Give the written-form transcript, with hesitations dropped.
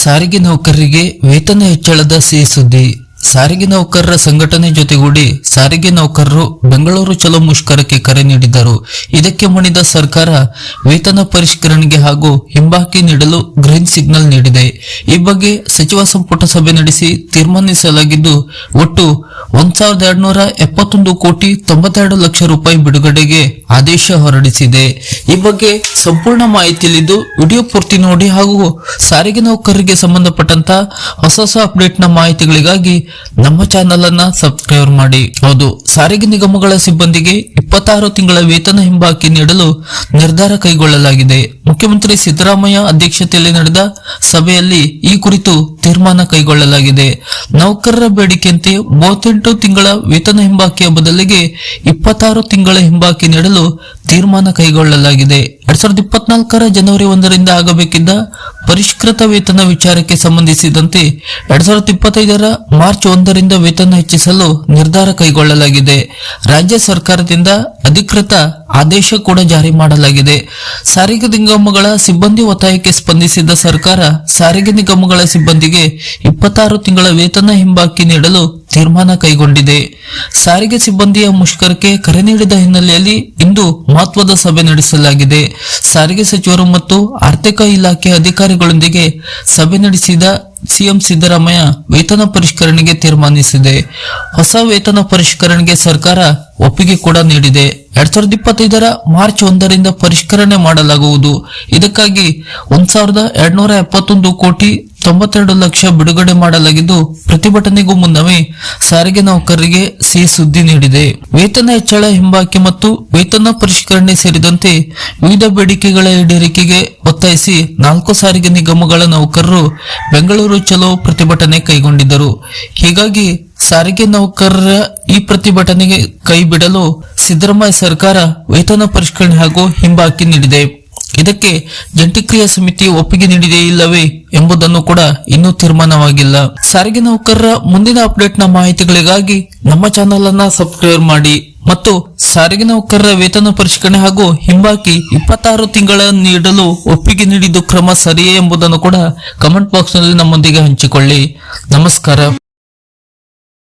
ಸಾರಿಗೆ ನೌಕರರಿಗೆ ವೇತನ ಹೆಚ್ಚಳದ ಸಿಹಿ ಸುದ್ದಿ. ಸಾರಿಗೆ ನೌಕರರ ಸಂಘಟನೆ ಜೊತೆಗೂಡಿ ಸಾರಿಗೆ ನೌಕರರು ಬೆಂಗಳೂರು ಚಲೋ ಮುಷ್ಕರಕ್ಕೆ ಕರೆ ನೀಡಿದ್ದರು. ಇದಕ್ಕೆ ಮಣಿದ ಸರ್ಕಾರ ವೇತನ ಪರಿಷ್ಕರಣೆಗೆ ಹಾಗೂ ಹಿಂಬಾಕಿ ನೀಡಲು ಗ್ರೀನ್ ಸಿಗ್ನಲ್ ನೀಡಿದೆ. ಈ ಬಗ್ಗೆ ಸಚಿವ ಸಂಪುಟ ಸಭೆ ನಡೆಸಿ ತೀರ್ಮಾನಿಸಲಾಗಿದ್ದು, ಒಟ್ಟು 1,271,92,00,000 ರೂಪಾಯಿ ಬಿಡುಗಡೆಗೆ ಆದೇಶ ಹೊರಡಿಸಿದೆ. ಈ ಬಗ್ಗೆ ಸಂಪೂರ್ಣ ಮಾಹಿತಿ ತಿಳಿದು ವಿಡಿಯೋ ಪೂರ್ತಿ ನೋಡಿ ಹಾಗೂ ಸಾರಿಗೆ ನೌಕರರಿಗೆ ಸಂಬಂಧಪಟ್ಟಂತ ಹೊಸ ಅಪ್ಡೇಟ್ ನ ಮಾಹಿತಿಗಳಿಗಾಗಿ ನಮ್ಮ ಚಾನೆಲ್ ಅನ್ನ ಸಬ್ಸ್ಕ್ರೈಬ್ ಮಾಡಿ. ಹೌದು, ಸಾರಿಗೆ ನಿಗಮಗಳ ಸಿಬ್ಬಂದಿಗೆ 26 ತಿಂಗಳ ವೇತನ ಹಿಂಬಾಕಿ ನೀಡಲು ನಿರ್ಧಾರ ಕೈಗೊಳ್ಳಲಾಗಿದೆ. ಮುಖ್ಯಮಂತ್ರಿ ಸಿದ್ದರಾಮಯ್ಯ ಅಧ್ಯಕ್ಷತೆಯಲ್ಲಿ ನಡೆದ ಸಭೆಯಲ್ಲಿ ಈ ಕುರಿತು ತೀರ್ಮಾನ ಕೈಗೊಳ್ಳಲಾಗಿದೆ. ನೌಕರರ ಬೇಡಿಕೆಯಂತೆ 38 ತಿಂಗಳ ವೇತನ ಹಿಂಬಾಕಿಯ ಬದಲಿಗೆ 26 ತಿಂಗಳ ಹಿಂಬಾಕಿ ನೀಡಲು ತೀರ್ಮಾನ ಕೈಗೊಳ್ಳಲಾಗಿದೆ. 2024ರ ಜನವರಿ 1ರಿಂದ ಆಗಬೇಕಿದ್ದ ಪರಿಷ್ಕೃತ ವೇತನ ವಿಚಾರಕ್ಕೆ ಸಂಬಂಧಿಸಿದಂತೆ 2025ರ ಮಾರ್ಚ್ 1ರಿಂದ ವೇತನ ಹೆಚ್ಚಿಸಲು ನಿರ್ಧಾರ ಕೈಗೊಳ್ಳಲಾಗಿದೆ. ರಾಜ್ಯ ಸರ್ಕಾರದಿಂದ ಅಧಿಕೃತ ಆದೇಶ ಕೂಡ ಜಾರಿ ಮಾಡಲಾಗಿದೆ. ಸಾರಿಗೆ ನಿಗಮಗಳ ಸಿಬ್ಬಂದಿ ಒತ್ತಾಯಕ್ಕೆ ಸ್ಪಂದಿಸಿದ ಸರ್ಕಾರ ಸಾರಿಗೆ ನಿಗಮಗಳ ಸಿಬ್ಬಂದಿಗೆ 26 ತಿಂಗಳ ವೇತನ ಹಿಂಬಾಕಿ ನೀಡಲು ತೀರ್ಮಾನ ಕೈಗೊಂಡಿದೆ. ಸಾರಿಗೆ ಸಿಬ್ಬಂದಿಯ ಮುಷ್ಕರಕ್ಕೆ ಕರೆ ನೀಡಿದ ಹಿನ್ನೆಲೆಯಲ್ಲಿ ಇಂದು ಮಹತ್ವದ ಸಭೆ ನಡೆಸಲಾಗಿದೆ. ಸಾರಿಗೆ ಸಚಿವರು ಮತ್ತು ಆರ್ಥಿಕ ಇಲಾಖೆ ಅಧಿಕಾರಿಗಳೊಂದಿಗೆ ಸಭೆ ನಡೆಸಿದ ಸಿಎಂ ಸಿದ್ದರಾಮಯ್ಯ ವೇತನ ಪರಿಷ್ಕರಣೆಗೆ ತೀರ್ಮಾನಿಸಿದೆ. ಹೊಸ ವೇತನ ಪರಿಷ್ಕರಣೆಗೆ ಸರ್ಕಾರ ಒಪ್ಪಿಗೆ ಕೂಡ ನೀಡಿದೆ. 2025ರ ಮಾರ್ಚ್ 1ರಿಂದ ಪರಿಷ್ಕರಣೆ ಮಾಡಲಾಗುವುದು. ಇದಕ್ಕಾಗಿ 1,271,92,00,000 ಬಿಡುಗಡೆ ಮಾಡಲಾಗಿದ್ದು, ಪ್ರತಿಭಟನೆಗೂ ಮುನ್ನವೇ ಸಾರಿಗೆ ನೌಕರರಿಗೆ ಸಿಹಿ ಸುದ್ದಿ ನೀಡಿದೆ. ವೇತನ ಹೆಚ್ಚಳ, ಹಿಂಬಾಕಿ ಮತ್ತು ವೇತನ ಪರಿಷ್ಕರಣೆ ಸೇರಿದಂತೆ ವಿವಿಧ ಬೇಡಿಕೆಗಳ ಈಡೇರಿಕೆಗೆ ಒತ್ತಾಯಿಸಿ 4 ಸಾರಿಗೆ ನಿಗಮಗಳ ನೌಕರರು ಬೆಂಗಳೂರು ಚಲೋ ಪ್ರತಿಭಟನೆ ಕೈಗೊಂಡಿದ್ದರು. ಹೀಗಾಗಿ ಸಾರಿಗೆ ನೌಕರರ ಈ ಪ್ರತಿಭಟನೆಗೆ ಕೈ ಬಿಡಲು ಸಿದ್ದರಾಮಯ್ಯ ಸರ್ಕಾರ ವೇತನ ಪರಿಷ್ಕರಣೆ ಹಾಗೂ ಹಿಂಬಾಕಿ ನೀಡಿದೆ. ಇದಕ್ಕೆ ಜಂಟಿ ಕ್ರಿಯಾ ಸಮಿತಿ ಒಪ್ಪಿಗೆ ನೀಡಿದೆ ಇಲ್ಲವೇ ಎಂಬುದನ್ನು ಕೂಡ ಇನ್ನೂ ತೀರ್ಮಾನವಾಗಿಲ್ಲ. ಸಾರಿಗೆ ನೌಕರರ ಮುಂದಿನ ಅಪ್ಡೇಟ್ ನ ಮಾಹಿತಿಗಳಿಗಾಗಿ ನಮ್ಮ ಚಾನೆಲ್ ಅನ್ನ ಸಬ್ಸ್ಕ್ರೈಬ್ ಮಾಡಿ ಮತ್ತು ಸಾರಿಗೆ ನೌಕರರ ವೇತನ ಪರಿಷ್ಕರಣೆ ಹಾಗೂ ಹಿಂಬಾಕಿ 26 ತಿಂಗಳ ನೀಡಲು ಒಪ್ಪಿಗೆ ನೀಡಿದ್ದು ಕ್ರಮ ಸರಿಯೇ ಎಂಬುದನ್ನು ಕೂಡ ಕಮೆಂಟ್ ಬಾಕ್ಸ್ ನಲ್ಲಿ ನಮ್ಮೊಂದಿಗೆ ಹಂಚಿಕೊಳ್ಳಿ. ನಮಸ್ಕಾರ.